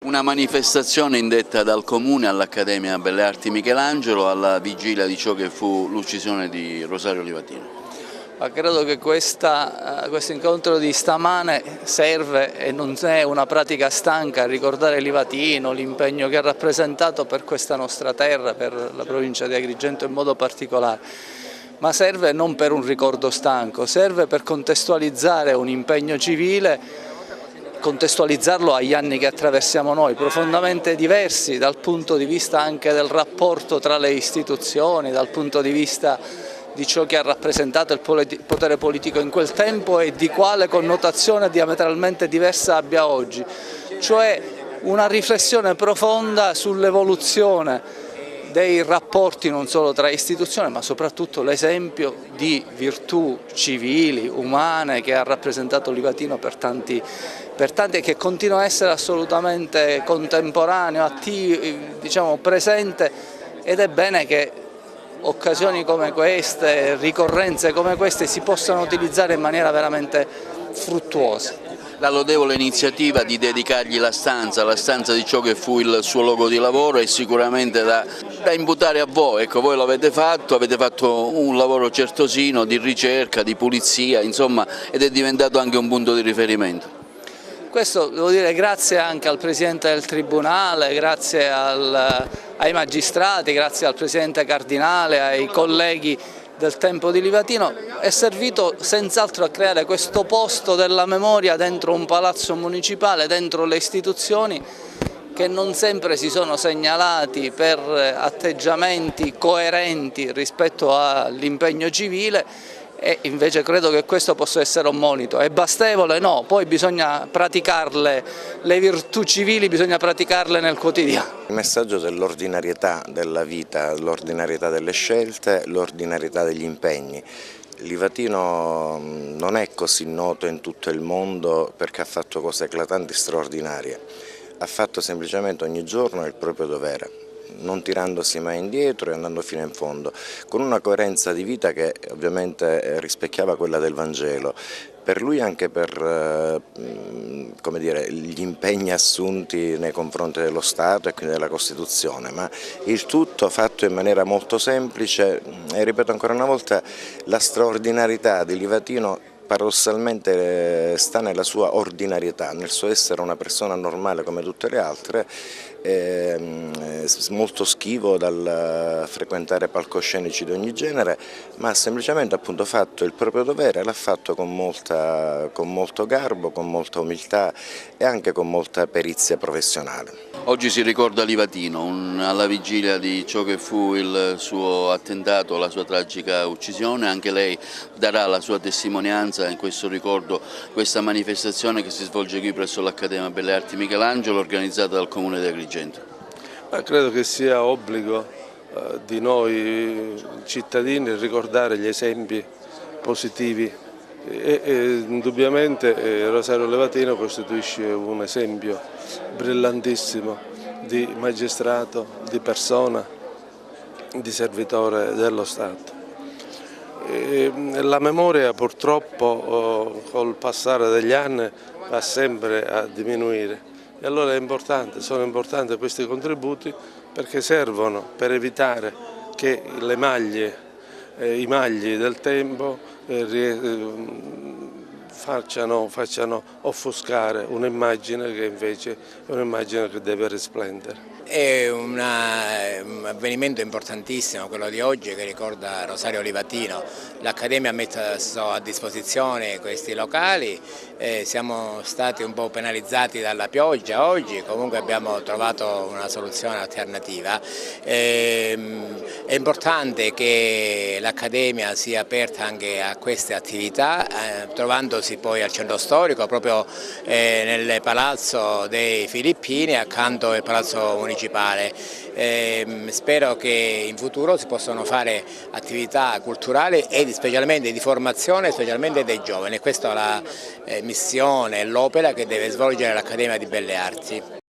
Una manifestazione indetta dal Comune all'Accademia Belle Arti Michelangelo alla vigilia di ciò che fu l'uccisione di Rosario Livatino. Ma credo che questo incontro di stamane serve e non è una pratica stanca a ricordare Livatino, l'impegno che ha rappresentato per questa nostra terra, per la provincia di Agrigento in modo particolare. Ma serve non per un ricordo stanco, serve per contestualizzare un impegno civile, contestualizzarlo agli anni che attraversiamo noi, profondamente diversi dal punto di vista anche del rapporto tra le istituzioni, dal punto di vista di ciò che ha rappresentato il potere politico in quel tempo e di quale connotazione diametralmente diversa abbia oggi, cioè una riflessione profonda sull'evoluzione dei rapporti non solo tra istituzioni ma soprattutto l'esempio di virtù civili, umane che ha rappresentato Livatino per tanti e che continua a essere assolutamente contemporaneo, attivo, diciamo, presente, ed è bene che occasioni come queste, ricorrenze come queste si possano utilizzare in maniera veramente fruttuosa. La lodevole iniziativa di dedicargli la stanza di ciò che fu il suo luogo di lavoro è sicuramente da imputare a voi. Ecco, voi avete fatto un lavoro certosino di ricerca, di pulizia, insomma, ed è diventato anche un punto di riferimento. Questo devo dire grazie anche al Presidente del Tribunale, grazie ai magistrati, grazie al Presidente Cardinale, ai colleghi del tempo di Livatino, è servito senz'altro a creare questo posto della memoria dentro un palazzo municipale, dentro le istituzioni che non sempre si sono segnalati per atteggiamenti coerenti rispetto all'impegno civile. E invece credo che questo possa essere un monito. È bastevole? No, poi bisogna praticarle, le virtù civili bisogna praticarle nel quotidiano. Il messaggio dell'ordinarietà della vita, l'ordinarietà delle scelte, l'ordinarietà degli impegni. Livatino non è così noto in tutto il mondo perché ha fatto cose eclatanti, straordinarie. Ha fatto semplicemente ogni giorno il proprio dovere, non tirandosi mai indietro e andando fino in fondo, con una coerenza di vita che ovviamente rispecchiava quella del Vangelo. Per lui anche per come dire, gli impegni assunti nei confronti dello Stato e quindi della Costituzione, ma il tutto fatto in maniera molto semplice e ripeto ancora una volta, la straordinarietà di Livatino paradossalmente sta nella sua ordinarietà, nel suo essere una persona normale come tutte le altre, molto schivo dal frequentare palcoscenici di ogni genere, ma ha semplicemente appunto fatto il proprio dovere, l'ha fatto con molto garbo, con molta umiltà e anche con molta perizia professionale. Oggi si ricorda Livatino, alla vigilia di ciò che fu il suo attentato, la sua tragica uccisione. Anche lei darà la sua testimonianza in questo ricordo, questa manifestazione che si svolge qui presso l'Accademia Belle Arti Michelangelo, organizzata dal Comune di Agrigento. Credo che sia obbligo di noi cittadini ricordare gli esempi positivi e indubbiamente Rosario Livatino costituisce un esempio brillantissimo di magistrato, di persona, di servitore dello Stato. La memoria purtroppo col passare degli anni va sempre a diminuire e allora sono importanti questi contributi perché servono per evitare che i magli del tempo facciano offuscare un'immagine che invece è un'immagine che deve risplendere. È un avvenimento importantissimo quello di oggi che ricorda Rosario Livatino. L'Accademia ha messo a disposizione questi locali, siamo stati un po' penalizzati dalla pioggia oggi, comunque abbiamo trovato una soluzione alternativa. È importante che l'Accademia sia aperta anche a queste attività, trovandosi poi al centro storico, proprio nel Palazzo dei Filippini, accanto al Palazzo Municipale. Spero che in futuro si possano fare attività culturali e specialmente di formazione, specialmente dei giovani. Questa è la missione e l'opera che deve svolgere l'Accademia di Belle Arti.